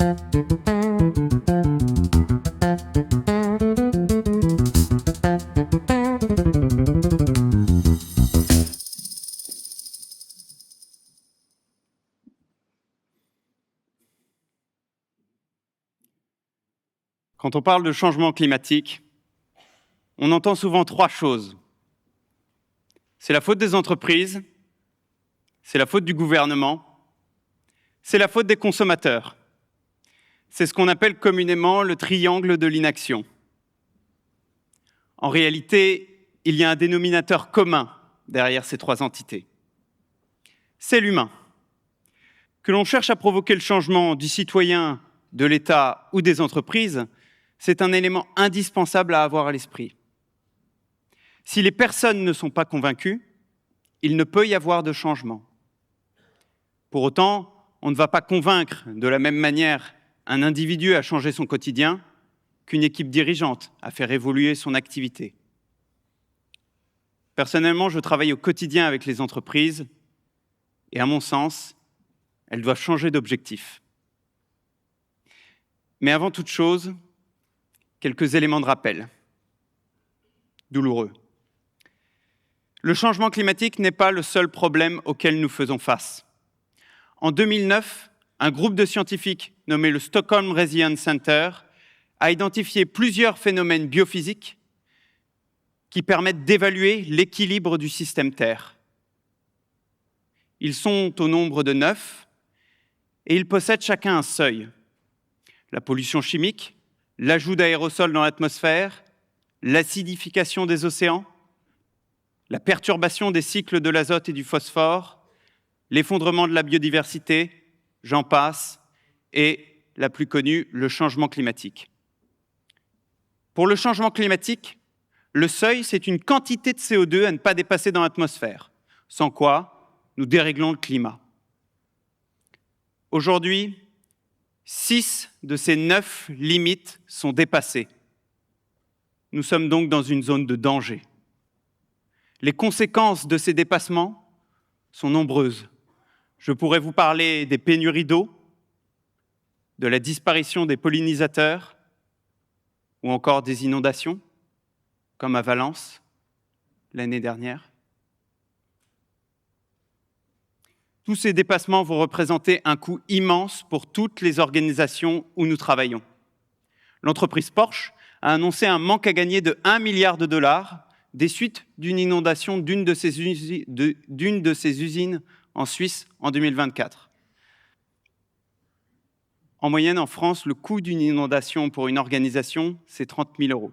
Quand on parle de changement climatique, on entend souvent trois choses. C'est la faute des entreprises, c'est la faute du gouvernement, c'est la faute des consommateurs. C'est ce qu'on appelle communément le triangle de l'inaction. En réalité, il y a un dénominateur commun derrière ces trois entités. C'est l'humain. Que l'on cherche à provoquer le changement du citoyen, de l'État ou des entreprises, c'est un élément indispensable à avoir à l'esprit. Si les personnes ne sont pas convaincues, il ne peut y avoir de changement. Pour autant, on ne va pas convaincre de la même manière un individu à changer son quotidien qu'une équipe dirigeante à faire évoluer son activité. Personnellement, je travaille au quotidien avec les entreprises et à mon sens, elles doivent changer d'objectif. Mais avant toute chose, quelques éléments de rappel. Douloureux. Le changement climatique n'est pas le seul problème auquel nous faisons face. En 2009, un groupe de scientifiques nommé le Stockholm Resilience Center a identifié plusieurs phénomènes biophysiques qui permettent d'évaluer l'équilibre du système Terre. Ils sont au nombre de 9 et ils possèdent chacun un seuil. La pollution chimique, l'ajout d'aérosols dans l'atmosphère, l'acidification des océans, la perturbation des cycles de l'azote et du phosphore, l'effondrement de la biodiversité, j'en passe, et la plus connue, le changement climatique. Pour le changement climatique, le seuil, c'est une quantité de CO2 à ne pas dépasser dans l'atmosphère, sans quoi nous déréglons le climat. Aujourd'hui, 6 de ces 9 limites sont dépassées. Nous sommes donc dans une zone de danger. Les conséquences de ces dépassements sont nombreuses. Je pourrais vous parler des pénuries d'eau, de la disparition des pollinisateurs ou encore des inondations, comme à Valence l'année dernière. Tous ces dépassements vont représenter un coût immense pour toutes les organisations où nous travaillons. L'entreprise Porsche a annoncé un manque à gagner de 1 milliard de dollars des suites d'une inondation d'une de ses usines en Suisse en 2024. En moyenne, en France, le coût d'une inondation pour une organisation, c'est 30 000 €.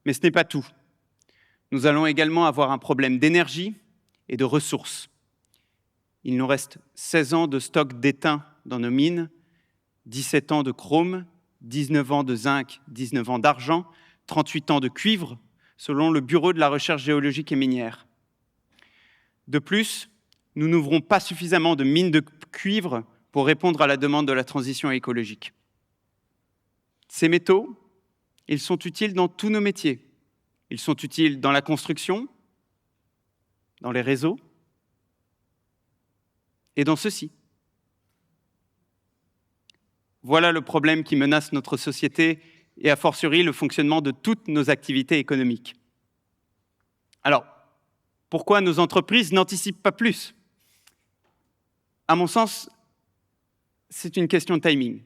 Mais ce n'est pas tout. Nous allons également avoir un problème d'énergie et de ressources. Il nous reste 16 ans de stock d'étain dans nos mines, 17 ans de chrome, 19 ans de zinc, 19 ans d'argent, 38 ans de cuivre, selon le Bureau de la recherche géologique et minière. De plus, nous n'ouvrons pas suffisamment de mines de cuivre pour répondre à la demande de la transition écologique. Ces métaux, ils sont utiles dans tous nos métiers. Ils sont utiles dans la construction, dans les réseaux et dans ceux-ci. Voilà le problème qui menace notre société et a fortiori le fonctionnement de toutes nos activités économiques. Alors, pourquoi nos entreprises n'anticipent pas plus ? À mon sens, c'est une question de timing.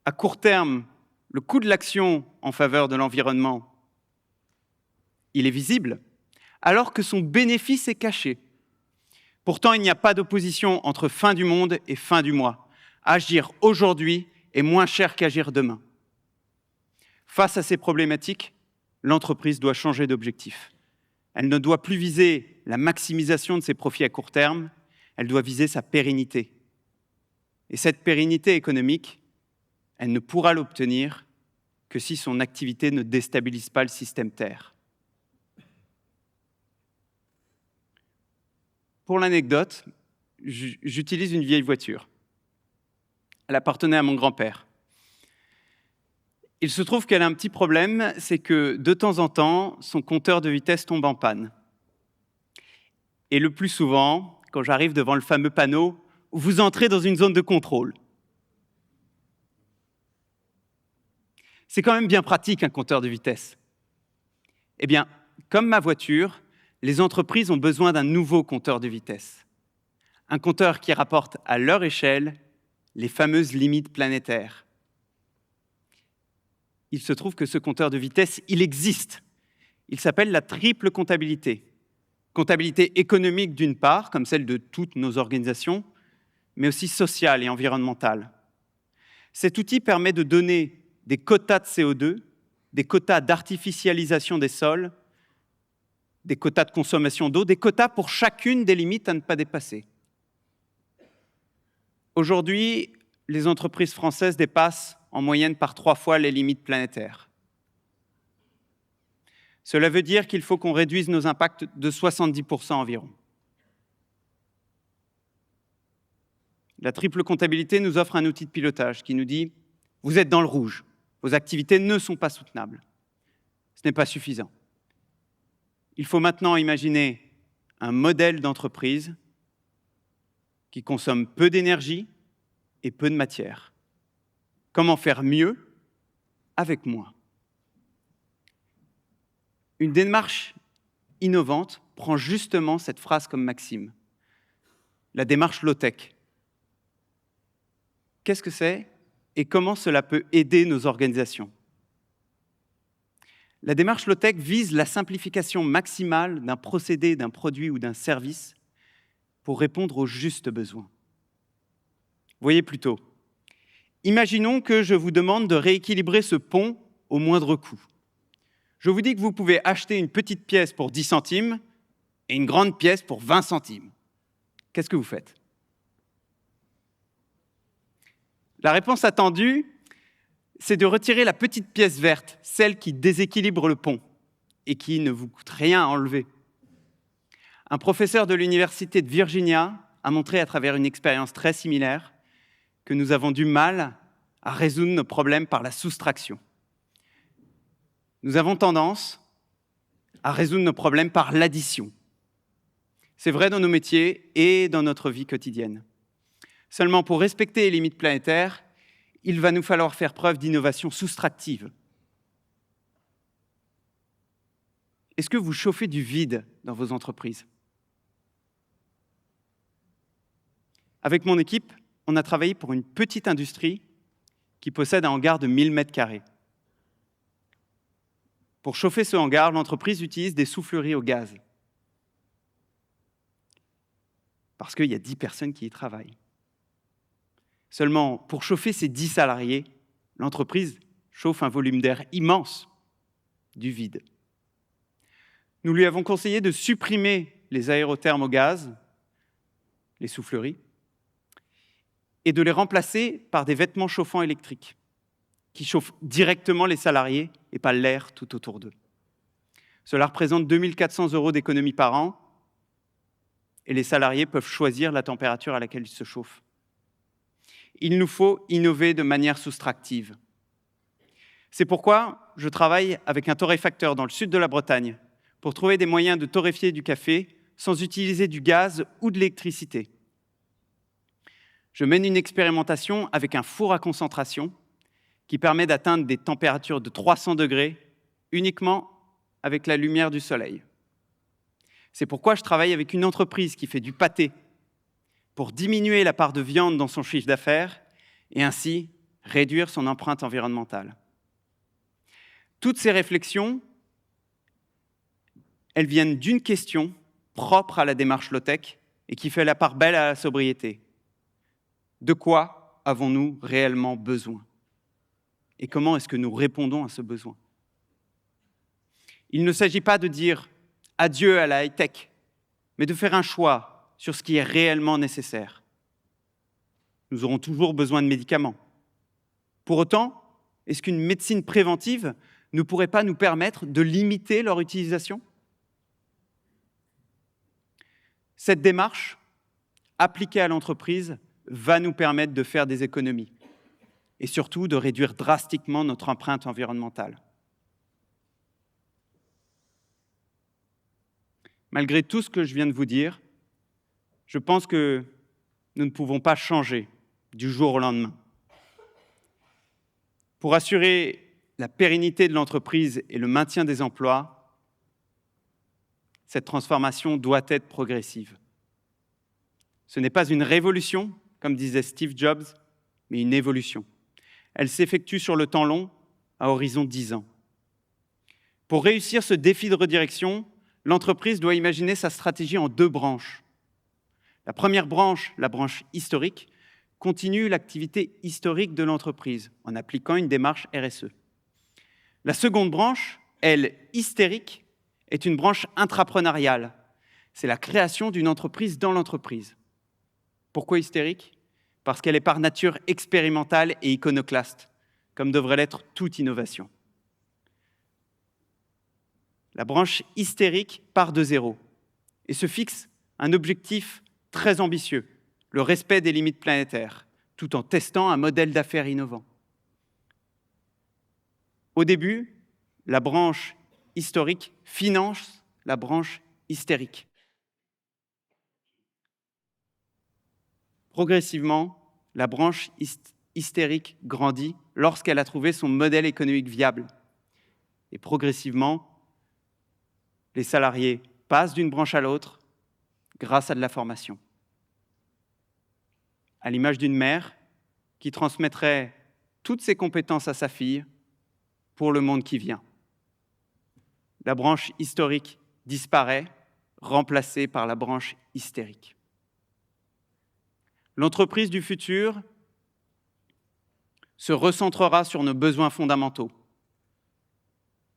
À court terme, le coût de l'action en faveur de l'environnement, il est visible, alors que son bénéfice est caché. Pourtant, il n'y a pas d'opposition entre fin du monde et fin du mois. Agir aujourd'hui est moins cher qu'agir demain. Face à ces problématiques, l'entreprise doit changer d'objectif. Elle ne doit plus viser la maximisation de ses profits à court terme, elle doit viser sa pérennité. Et cette pérennité économique, elle ne pourra l'obtenir que si son activité ne déstabilise pas le système Terre. Pour l'anecdote, j'utilise une vieille voiture. Elle appartenait à mon grand-père. Il se trouve qu'elle a un petit problème, c'est que de temps en temps, son compteur de vitesse tombe en panne. Et le plus souvent, quand j'arrive devant le fameux panneau vous entrez dans une zone de contrôle. C'est quand même bien pratique un compteur de vitesse. Eh bien, comme ma voiture, les entreprises ont besoin d'un nouveau compteur de vitesse. Un compteur qui rapporte à leur échelle les fameuses limites planétaires. Il se trouve que ce compteur de vitesse, il existe. Il s'appelle la triple comptabilité. Comptabilité économique d'une part, comme celle de toutes nos organisations, mais aussi sociale et environnementale. Cet outil permet de donner des quotas de CO2, des quotas d'artificialisation des sols, des quotas de consommation d'eau, des quotas pour chacune des limites à ne pas dépasser. Aujourd'hui, les entreprises françaises dépassent en moyenne par 3 fois les limites planétaires. Cela veut dire qu'il faut qu'on réduise nos impacts de 70% environ. La triple comptabilité nous offre un outil de pilotage qui nous dit « Vous êtes dans le rouge, vos activités ne sont pas soutenables. Ce n'est pas suffisant. Il faut maintenant imaginer un modèle d'entreprise qui consomme peu d'énergie et peu de matière. Comment faire mieux avec moins ?» Une démarche innovante prend justement cette phrase comme maxime. La démarche low-tech. Qu'est-ce que c'est et comment cela peut aider nos organisations? La démarche low-tech vise la simplification maximale d'un procédé, d'un produit ou d'un service pour répondre aux justes besoins. Voyez plutôt, imaginons que je vous demande de rééquilibrer ce pont au moindre coût. Je vous dis que vous pouvez acheter une petite pièce pour 10 centimes et une grande pièce pour 20 centimes. Qu'est-ce que vous faites? La réponse attendue, c'est de retirer la petite pièce verte, celle qui déséquilibre le pont et qui ne vous coûte rien à enlever. Un professeur de l'Université de Virginia a montré à travers une expérience très similaire que nous avons du mal à résoudre nos problèmes par la soustraction. Nous avons tendance à résoudre nos problèmes par l'addition. C'est vrai dans nos métiers et dans notre vie quotidienne. Seulement, pour respecter les limites planétaires, il va nous falloir faire preuve d'innovation soustractive. Est-ce que vous chauffez du vide dans vos entreprises? Avec mon équipe, on a travaillé pour une petite industrie qui possède un hangar de 1000 m². Pour chauffer ce hangar, l'entreprise utilise des souffleries au gaz. Parce qu'il y a 10 personnes qui y travaillent. Seulement, pour chauffer ces 10 salariés, l'entreprise chauffe un volume d'air immense, du vide. Nous lui avons conseillé de supprimer les aérothermes au gaz, les souffleries, et de les remplacer par des vêtements chauffants électriques, qui chauffent directement les salariés et pas l'air tout autour d'eux. Cela représente 2 400 € d'économie par an, et les salariés peuvent choisir la température à laquelle ils se chauffent. Il nous faut innover de manière soustractive. C'est pourquoi je travaille avec un torréfacteur dans le sud de la Bretagne pour trouver des moyens de torréfier du café sans utiliser du gaz ou de l'électricité. Je mène une expérimentation avec un four à concentration qui permet d'atteindre des températures de 300 degrés uniquement avec la lumière du soleil. C'est pourquoi je travaille avec une entreprise qui fait du pâté pour diminuer la part de viande dans son chiffre d'affaires et ainsi réduire son empreinte environnementale. Toutes ces réflexions, elles viennent d'une question propre à la démarche low-tech et qui fait la part belle à la sobriété. De quoi avons-nous réellement besoin? Et comment est-ce que nous répondons à ce besoin? Il ne s'agit pas de dire adieu à la high-tech, mais de faire un choix sur ce qui est réellement nécessaire. Nous aurons toujours besoin de médicaments. Pour autant, est-ce qu'une médecine préventive ne pourrait pas nous permettre de limiter leur utilisation? Cette démarche, appliquée à l'entreprise, va nous permettre de faire des économies et surtout de réduire drastiquement notre empreinte environnementale. Malgré tout ce que je viens de vous dire, je pense que nous ne pouvons pas changer du jour au lendemain. Pour assurer la pérennité de l'entreprise et le maintien des emplois, cette transformation doit être progressive. Ce n'est pas une révolution, comme disait Steve Jobs, mais une évolution. Elle s'effectue sur le temps long, à horizon 10 ans. Pour réussir ce défi de redirection, l'entreprise doit imaginer sa stratégie en 2 branches. La première branche, la branche historique, continue l'activité historique de l'entreprise en appliquant une démarche RSE. La seconde branche, elle, hystérique, est une branche intrapreneuriale. C'est la création d'une entreprise dans l'entreprise. Pourquoi hystérique ? Parce qu'elle est par nature expérimentale et iconoclaste, comme devrait l'être toute innovation. La branche hystérique part de zéro et se fixe un objectif très ambitieux, le respect des limites planétaires, tout en testant un modèle d'affaires innovant. Au début, la branche historique finance la branche hystérique. Progressivement, la branche hystérique grandit lorsqu'elle a trouvé son modèle économique viable. Et progressivement, les salariés passent d'une branche à l'autre grâce à de la formation. À l'image d'une mère qui transmettrait toutes ses compétences à sa fille pour le monde qui vient. La branche historique disparaît, remplacée par la branche hystérique. L'entreprise du futur se recentrera sur nos besoins fondamentaux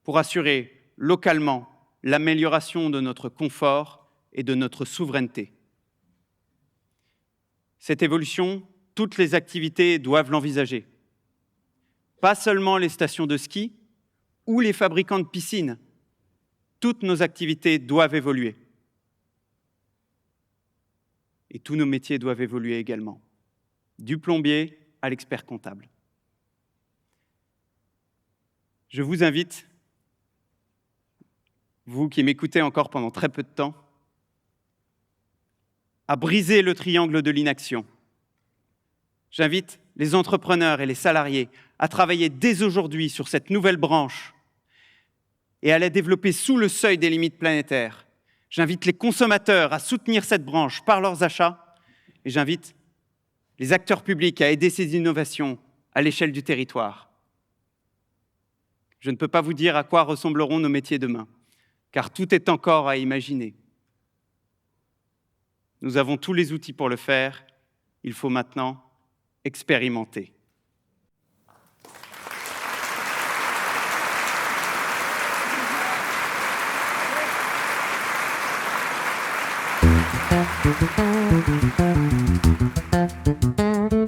pour assurer localement l'amélioration de notre confort et de notre souveraineté. Cette évolution, toutes les activités doivent l'envisager. Pas seulement les stations de ski ou les fabricants de piscines. Toutes nos activités doivent évoluer. Et tous nos métiers doivent évoluer également, du plombier à l'expert comptable. Je vous invite, vous qui m'écoutez encore pendant très peu de temps, à briser le triangle de l'inaction. J'invite les entrepreneurs et les salariés à travailler dès aujourd'hui sur cette nouvelle branche et à la développer sous le seuil des limites planétaires. J'invite les consommateurs à soutenir cette branche par leurs achats et j'invite les acteurs publics à aider ces innovations à l'échelle du territoire. Je ne peux pas vous dire à quoi ressembleront nos métiers demain, car tout est encore à imaginer. Nous avons tous les outils pour le faire, il faut maintenant expérimenter. Thank you.